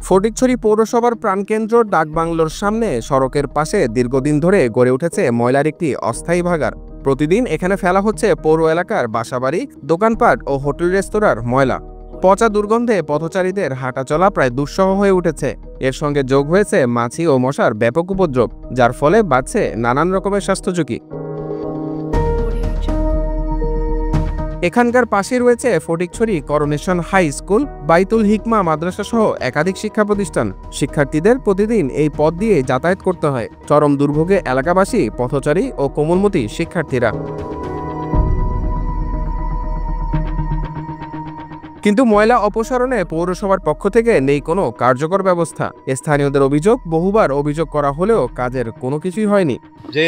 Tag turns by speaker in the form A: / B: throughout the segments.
A: ফটিকছড়ি পৌরসভার প্রাণকেন্দ্র ডাকবাংলোর সামনে সড়কের পাশে দীর্ঘদিন ধরে গড়ে উঠেছে ময়লার একটি অস্থায়ী ভাগাড়। প্রতিদিন এখানে ফেলা হচ্ছে পৌর এলাকার বাসাবাড়ি, দোকানপাট ও হোটেল রেস্তোরাঁর ময়লা। পচা দুর্গন্ধে পথচারীদের হাঁটাচলা প্রায় দুঃসহ হয়ে উঠেছে। এর সঙ্গে যোগ হয়েছে মাছি ও মশার ব্যাপক উপদ্রব, যার ফলে বাড়ছে নানান রকমের স্বাস্থ্য ঝুঁকি। এখানকার পাশে রয়েছে ফটিকছড়ি করোনেশন হাই স্কুল, বাইতুল হিকমা মাদ্রাসা সহ একাধিক শিক্ষা প্রতিষ্ঠান। শিক্ষার্থীদের প্রতিদিন এই পথ দিয়ে যাতায়াত করতে হয়। চরম দুর্ভোগে এলাকাবাসী, পথচারী ও কোমলমতি শিক্ষার্থীরা। কিন্তু ময়লা অপসারণে পৌরসভার পক্ষ থেকে নেই কোনো কার্যকর ব্যবস্থা। স্থানীয়দের অভিযোগ, বহুবার অভিযোগ করা হলেও কাজের কোনো কিছুই হয়নি।
B: যে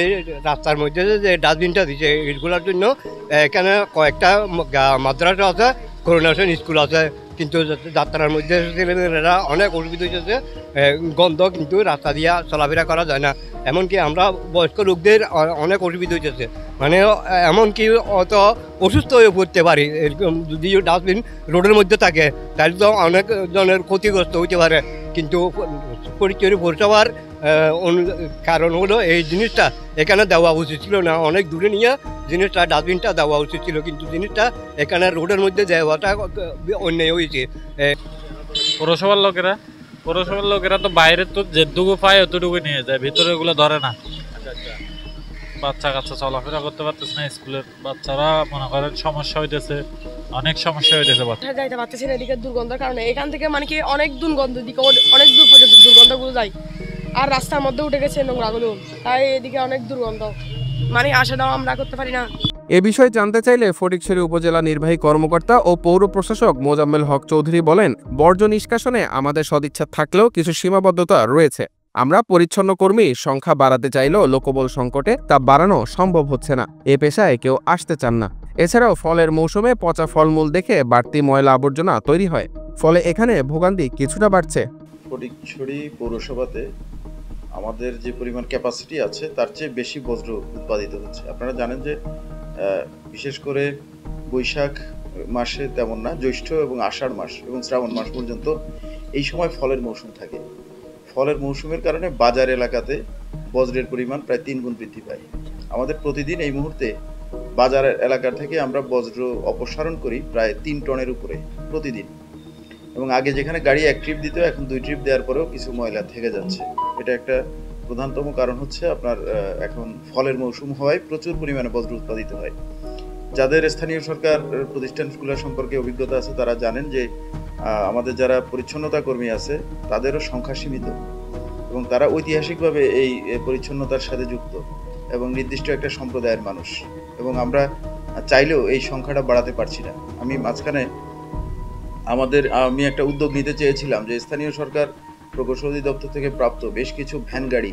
B: রাস্তার মধ্যে যে ডাস্টবিনটা দিচ্ছে এগুলোর জন্য এখানে কয়েকটা মাদ্রাসা আছে, করোনেশন স্কুল আছে, কিন্তু যাত্রার মধ্যে ছেলেমেয়েরা অনেক অসুবিধা হচ্ছে। গন্ধ কিন্তু রাস্তা দিয়ে চলাফেরা করা যায় না। এমনকি আমরা বয়স্ক লোকদের অনেক অসুবিধা হচ্ছে, মানে এমনকি অত অসুস্থ হয়ে পড়তে পারি। যদি ডাস্টবিন রোডের মধ্যে থাকে তাহলে তো অনেক জনের ক্ষতিগ্রস্ত হইতে পারে। কিন্তু ফটিকছড়ি পৌরসভার কারণ হলো এই জিনিসটা এখানে দেওয়া উচিত ছিল না, অনেক দূরে নিয়ে জিনিসটা ডাস্টবিনটা দেওয়া উচিত ছিল, কিন্তু জিনিসটা এখানে রোডের মধ্যে দেওয়াটা অন্যায় হয়েছে।
C: পৌরসভার লোকেরা তো বাইরে তো যেটুকু পায় অতটুকু নিয়ে যায়, ভিতরে ওগুলো ধরে না। বাচ্চা কাচ্চা চলাফেরা করতে পারতেছে না, স্কুলের বাচ্চারা মনে করেন সমস্যা হইতেছে, অনেক সমস্যা হইতেছে।
D: যাইতে পারতেছি না এদিকে দুর্গন্ধের কারণে। এখান থেকে মানে কি অনেক দুর্গন্ধ, দিকে অনেক দূর পর্যন্ত দুর্গন্ধগুলো যায়, আর রাস্তার মধ্যে উঠে গেছে নোংরাগুলো, তাই এদিকে অনেক দুর্গন্ধ, মানে আসা যাওয়া আমরা করতে পারি না।
A: এ বিষয়ে জানতে চাইলে ফটিকছড়ি উপজেলা নির্বাহী কর্মকর্তা ও পৌর প্রশাসক মোজাম্মেল হক চৌধুরী বলেন, বর্জ্য নিষ্কাশনে আমাদের সদিচ্ছা থাকলেও কিছু সীমাবদ্ধতা রয়েছে। আমরা পরিচ্ছন্ন কর্মী সংখ্যা বাড়াতে চাইলেও লোকবল সংকটে তা বাড়ানো সম্ভব হচ্ছে না। এ পেশায় কেউ আসতে চান না। এছাড়াও ফলের মৌসুমে পচা ফলমূল দেখে বাড়তি ময়লা আবর্জনা তৈরি হয়, ফলে এখানে ভোগান্তি কিছুটা বাড়ছে।
E: ফটিকছড়ি পৌরসভাতে আমাদের যে পরিমাণ ক্যাপাসিটি আছে তার চেয়ে বেশি বজ্র উৎপাদিত হচ্ছে। আপনারা জানেন যে বিশেষ করে বৈশাখ মাসে তেমন না, জ্যৈষ্ঠ এবং আষাঢ় মাস এবং শ্রাবণ মাস পর্যন্ত এই সময় ফলের মৌসুম থাকে। ফলের মৌসুমের কারণে বাজার এলাকাতে বজ্রের পরিমাণ প্রায় 3 গুণ বৃদ্ধি পায়। আমাদের প্রতিদিন এই মুহূর্তে বাজার এলাকা থেকে আমরা বজ্র অপসারণ করি প্রায় 3 টনের উপরে প্রতিদিন, এবং আগে যেখানে গাড়ি 1 ট্রিপ দিত এখন 2 ট্রিপ দেওয়ার পরেও কিছু ময়লা থেকে যাচ্ছে। এটা একটা প্রধানতম কারণ হচ্ছে আপনার এখন ফলের মৌসুম হওয়ায় প্রচুর পরিমাণে বজ্র উৎপাদিত হয়। যাদের স্থানীয় সরকার প্রতিষ্ঠানগুলো সম্পর্কে অভিজ্ঞতা আছে তারা জানেন যে আমাদের যারা পরিচ্ছন্নতা কর্মী আছে তাদেরও সংখ্যা সীমিত, এবং তারা ঐতিহাসিকভাবে এই পরিচ্ছন্নতার সাথে যুক্ত এবং নির্দিষ্ট একটা সম্প্রদায়ের মানুষ, এবং আমরা চাইলেও এই সংখ্যাটা বাড়াতে পারছি না। আমি একটা উদ্যোগ নিতে চেয়েছিলাম যে স্থানীয় সরকার প্রকৌশল অধিদপ্তর থেকে প্রাপ্ত বেশ কিছু ভ্যান গাড়ি,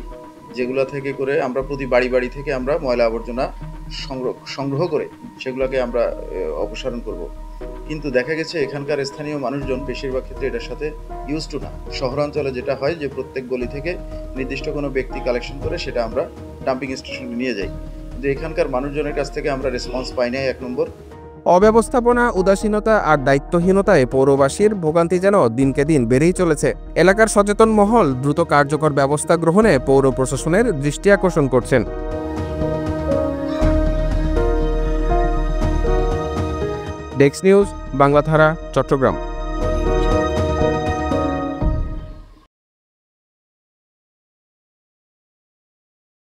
E: যেগুলো থেকে করে আমরা প্রতি বাড়ি থেকে আমরা ময়লা আবর্জনা সংগ্রহ করে সেগুলোকে আমরা অপসারণ করব। কিন্তু দেখা গেছে এখানকার স্থানীয় মানুষজন বেশিরভাগ ক্ষেত্রে এটার সাথে ইউজ টু না। শহরাঞ্চলে যেটা হয় যে প্রত্যেক গলি থেকে নির্দিষ্ট কোনো ব্যক্তি কালেকশন করে সেটা আমরা ডাম্পিং স্টেশনে নিয়ে যাই, কিন্তু এখানকার মানুষজনের কাছ থেকে আমরা রেসপন্স পাই নাই। 1 নম্বর,
A: অব্যবস্থাপনা, উদাসীনতা আর দায়িত্বহীনতায় পৌরবাসীর ভোগান্তি যেন দিনকে দিন বেড়েই চলেছে। এলাকার সচেতন মহল দ্রুত কার্যকর ব্যবস্থা গ্রহণে পৌর প্রশাসনের দৃষ্টি আকর্ষণ করছেন। Desk news, Bangladhara, Chittagong.